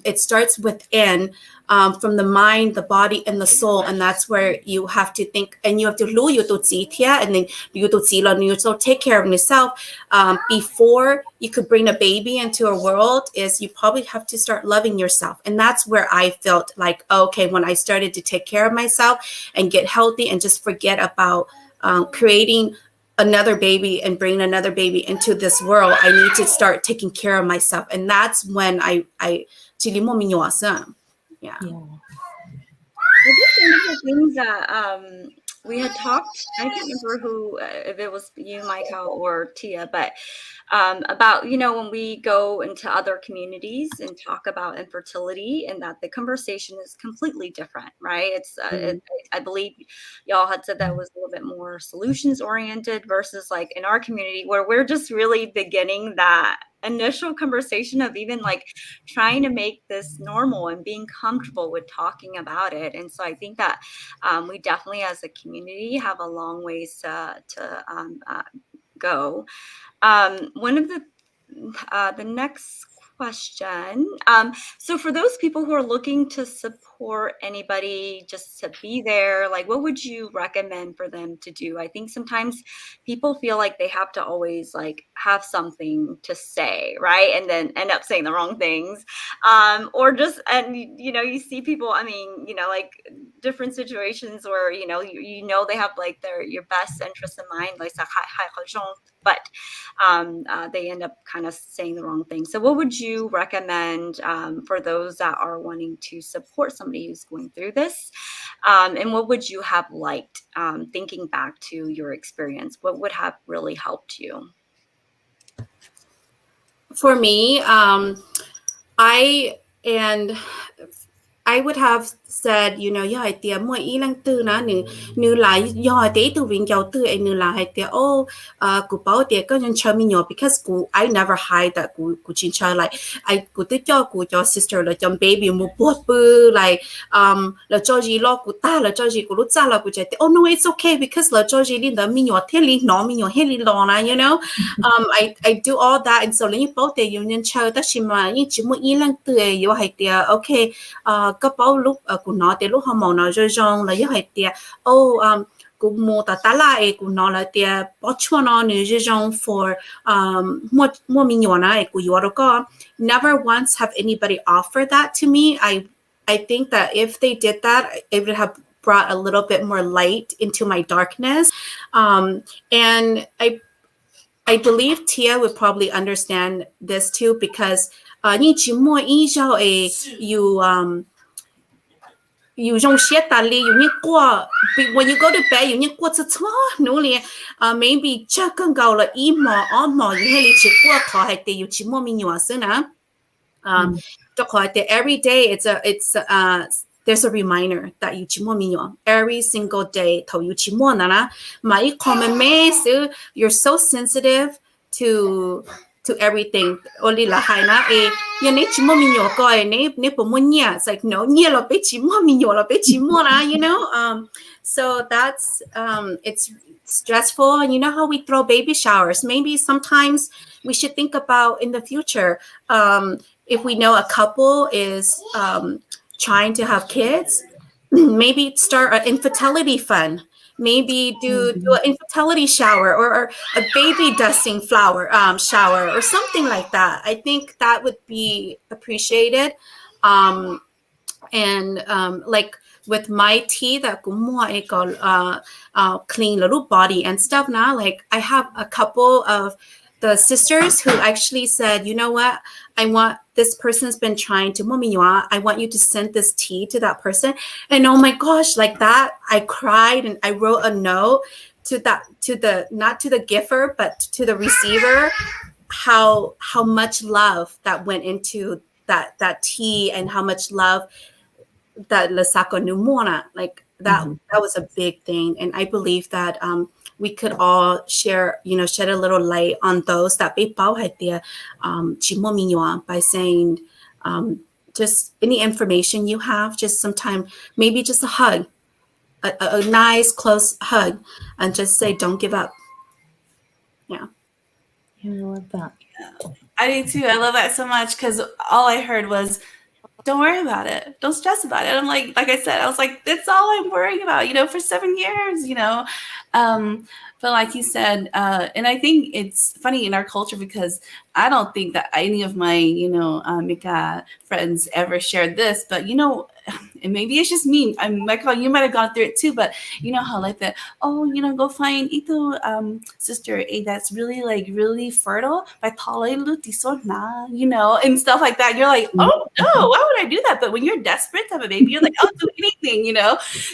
it starts within, from the mind, the body, and the soul. And that's where you have to think, and you have to and then you so take care of yourself. Before you could bring a baby into a world, is you probably have to start loving yourself. And that's where I felt like, okay, when I started to take care of myself and get healthy and just forget about creating another baby and bring another baby into this world, I need to start taking care of myself. And that's when I yeah. I think one of the things that we had talked, I can't remember who, if it was you, MaiKao, or Tia, but about, when we go into other communities and talk about infertility, and that the conversation is completely different, right? It's I believe y'all had said that was a little bit more solutions oriented versus like in our community where we're just really beginning that initial conversation of even like trying to make this normal and being comfortable with talking about it. And so I think that we definitely as a community have a long ways to go. One of the next question. So for those people who are looking to support anybody just to be there, like what would you recommend for them to do? I think sometimes people feel like they have to always like have something to say, right? And then end up saying the wrong things. Or just, and you know, you see people, I mean, you know, like different situations where, you know, they have like your best interest in mind, like, but they end up kind of saying the wrong thing. So what would you recommend for those that are wanting to support somebody who's going through this? And what would you have liked, thinking back to your experience? What would have really helped you? For me, I would have said, you know, do idea more ilang tu na nu lai do day to wing yao tu and nu lai idea gu bao de go and chum in because I never hide that gu chin cha like I gu tu your sister like your baby mu bot bu like la cho ji lo gu ta la cho ji gu lu za la gu je oh no it's okay because la cho ji lin the min your te lin no min your he lin lo na you know I do all that and so you both the union cha ta shima yi chi mo ilang tu yo idea okay các báo lúc của nó thì lúc họ màu nó rơi rong là do hay tiệt của mua ta lại của nó là tiệt bỏ chua nó nữa rơi rong for mua mình nhỏ này của yo đó never once have anybody offered that to me. I think that if they did that it would have brought a little bit more light into my darkness, and I believe Tia would probably understand this too because你只摸一招诶you don't share that you need when you go to bed you need no maybe check and go like more you really check you chỉ mua mình nhỏ xíu nè every day it's there's a reminder that you chỉ mua mình nhỏ every single day thầu you chỉ mua nè mà ít comment you're so sensitive to everything only la hai na ne chỉ mua mình nhỏ coi ne bộ mua nhia it's like no nhia là bé chỉ mua mình nhỏ là bé chỉ mua na you know so that's it's stressful and you know how we throw baby showers maybe sometimes we should think about in the future if we know a couple is trying to have kids maybe start an infertility fund. Maybe do an infertility shower or a baby dusting flower shower or something like that. I think that would be appreciated. And like with my tea that clean little body and stuff now, like I have a couple of the sisters who actually said, you know what, I want this person's been trying to I want you to send this tea to that person. And oh my gosh, like that, I cried and I wrote a note to the not to the giver, but to the receiver, how much love that went into that tea and how much love that Lasako Numona, like that was a big thing. And I believe that we could all share, shed a little light on those that be bao hai tia by saying just any information you have, just sometime, maybe just a hug, a nice close hug, and just say, don't give up. Yeah. I love that. I do too. I love that so much because all I heard was, don't worry about it. Don't stress about it. I'm like I said, I was like, that's all I'm worrying about, for 7 years, but like you said, and I think it's funny in our culture because I don't think that any of my, MaiKao friends ever shared this, but and maybe it's just me. MaiKao, you might have gone through it too, but you know how like that, go find ito sister that's really really fertile by and stuff like that. You're like, oh no, why would I do that? But when you're desperate to have a baby, you're like, I'll do anything,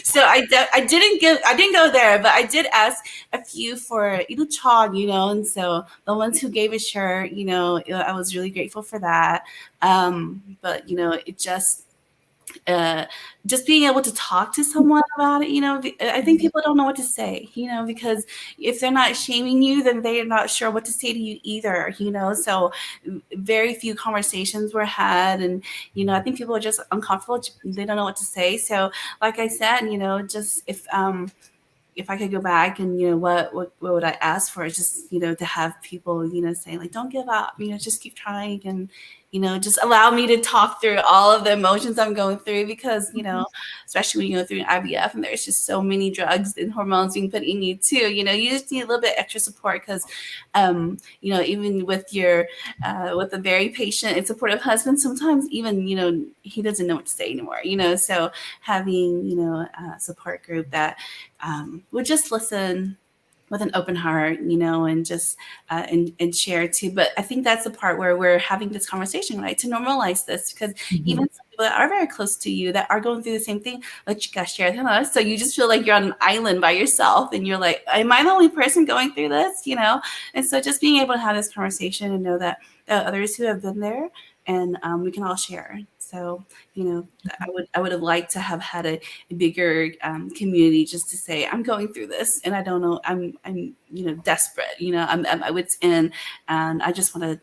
So I didn't go there, but I did ask a few for ito chog, and so the ones who gave a shirt, I was really grateful for that. But it just just being able to talk to someone about it, I think people don't know what to say, because if they're not shaming you, then they're not sure what to say to you either, so very few conversations were had. And, I think people are just uncomfortable. They don't know what to say. So like I said, just if I could go back and, what would I ask for? Just, to have people, say like, don't give up, just keep trying and, just allow me to talk through all of the emotions I'm going through because, especially when you go through IVF and there's just so many drugs and hormones being put in you too, you just need a little bit extra support because, even with with a very patient and supportive husband, sometimes even, he doesn't know what to say anymore, so having, a support group that would just listen with an open heart, and just and share too. But I think that's the part where we're having this conversation, right, to normalize this because even some people that are very close to you that are going through the same thing, like you guys share them, so you just feel like you're on an island by yourself, and you're like, am I the only person going through this? And so just being able to have this conversation and know that there are others who have been there, and we can all share. So, I would have liked to have had a bigger community just to say, I'm going through this and I don't know, I'm desperate, I'm at wit's end and I just want to,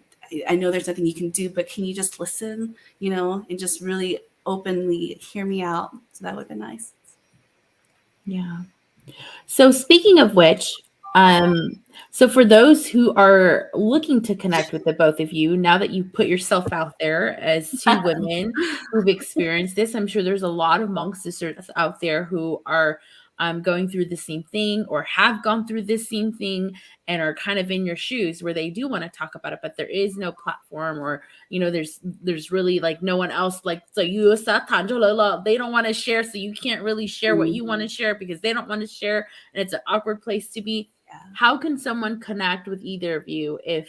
I know there's nothing you can do, but can you just listen, and just really openly hear me out? So that would have been nice. Yeah. So speaking of which, so for those who are looking to connect with the both of you, now that you've put yourself out there as two women who've experienced this, I'm sure there's a lot of monk sisters out there who are going through the same thing or have gone through this same thing and are kind of in your shoes where they do want to talk about it, but there is no platform or, there's really like no one else, like, so you, they don't want to share. So you can't really share what you want to share because they don't want to share. And it's an awkward place to be. Yeah. How can someone connect with either of you if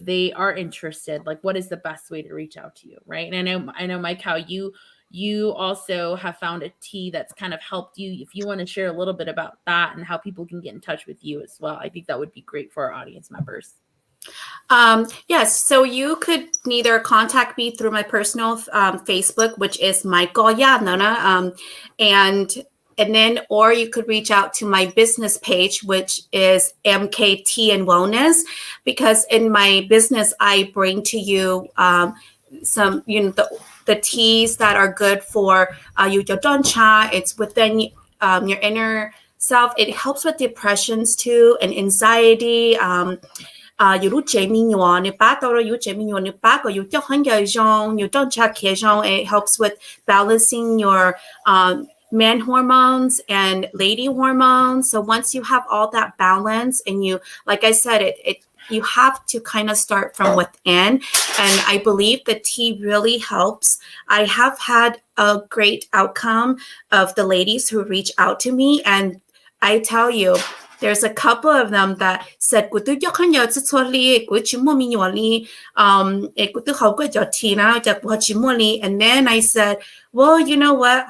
they are interested? Like, what is the best way to reach out to you? Right. And I know MaiKao, you also have found a tea that's kind of helped you. If you want to share a little bit about that and how people can get in touch with you as well, I think that would be great for our audience members. Yes, so you could either contact me through my personal Facebook, which is MaiKao Yang, and then, or you could reach out to my business page, which is MKT and Wellness, because in my business, I bring to you some, the teas that are good for your doncha. It's within your inner self. It helps with depressions too and anxiety. It helps with balancing your man hormones and lady hormones. So once you have all that balance and you, like I said, you have to kind of start from within. And I believe the tea really helps. I have had a great outcome of the ladies who reach out to me. And I tell you, there's a couple of them that said, and then I said, well, you know what?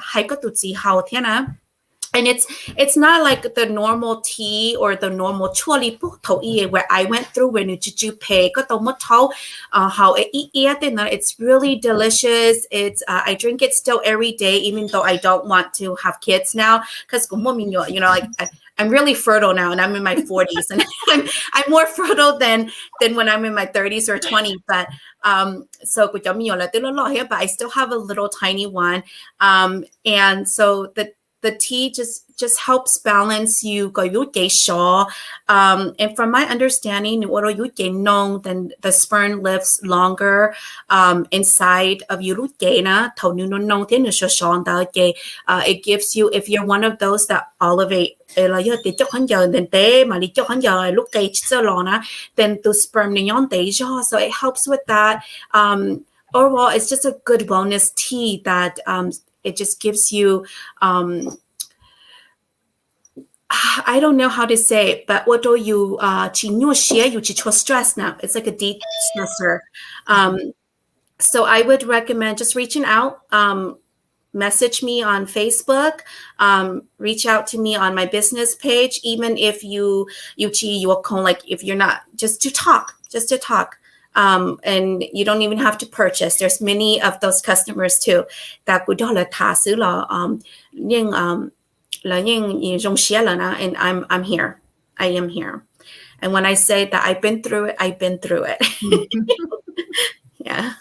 And it's not like the normal tea or the normal choli where I went through when it's really delicious. It's I drink it still every day, even though I don't want to have kids now, because I'm really fertile now and I'm in my 40s and I'm more fertile than when I'm in my 30s or 20s. But but I still have a little tiny one. And so the tea just helps balance you. And from my understanding, then the sperm lives longer inside of you. It gives you, if you're one of those that elevate, then the sperm. So it helps with that. Overall, it's just a good wellness tea that it just gives you, I don't know how to say it, but what do you stress now? It's like a deep stressor. So I would recommend just reaching out, message me on Facebook, reach out to me on my business page, even if if you're not, just to talk. And you don't even have to purchase. There's many of those customers too that would and I'm here. I am here. And when I say that I've been through it, I've been through it. Yeah.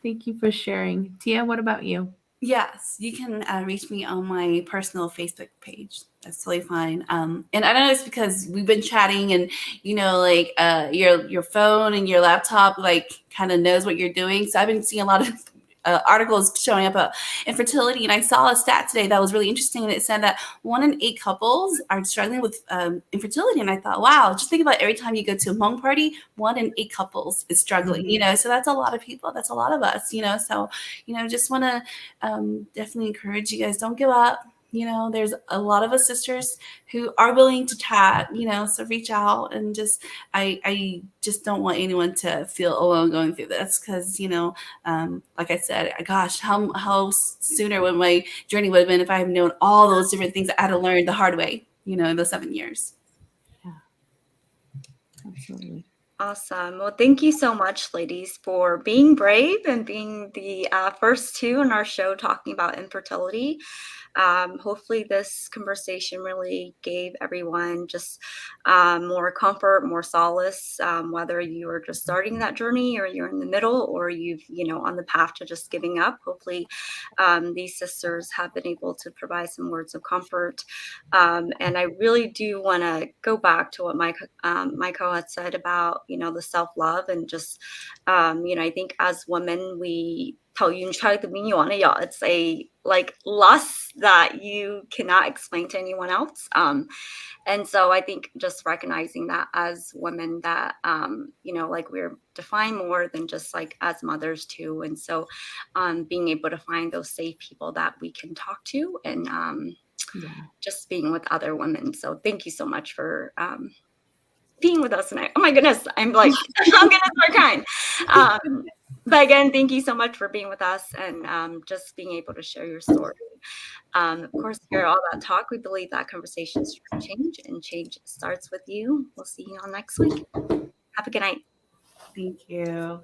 Thank you for sharing. Tia, what about you? Yes, you can reach me on my personal Facebook page. That's totally fine. And I know it's because we've been chatting, and like your phone and your laptop like kind of knows what you're doing. So I've been seeing a lot of articles showing up about infertility, and I saw a stat today that was really interesting, and it said that 1 in 8 couples are struggling with infertility. And I thought, wow, just think about every time you go to a Hmong party, 1 in 8 couples is struggling. So that's a lot of people. That's a lot of us. So just want to definitely encourage you guys, don't give up. There's a lot of us sisters who are willing to chat, so reach out. And just I just don't want anyone to feel alone going through this, because like I said, gosh, how sooner would my journey would have been if I had known all those different things that I had to learn the hard way, in those 7 years. Yeah, absolutely. Awesome. Well, thank you so much, ladies, for being brave and being the first 2 on our show talking about infertility. Hopefully this conversation really gave everyone just more comfort, more solace, whether you are just starting that journey or you're in the middle or you've, on the path to just giving up. Hopefully these sisters have been able to provide some words of comfort. And I really do want to go back to what MaiKao had said about, the self-love and just, I think as women, it's a lust that you cannot explain to anyone else. And so I think just recognizing that as women that, we're defined more than just as mothers too. And so being able to find those safe people that we can talk to and just being with other women. So thank you so much for being with us tonight. Oh my goodness. I'm gonna start crying. But again, thank you so much for being with us and just being able to share your story. Of course, here all that talk, we believe that conversations change, and change starts with you. We'll see you all next week. Have a good night. Thank you.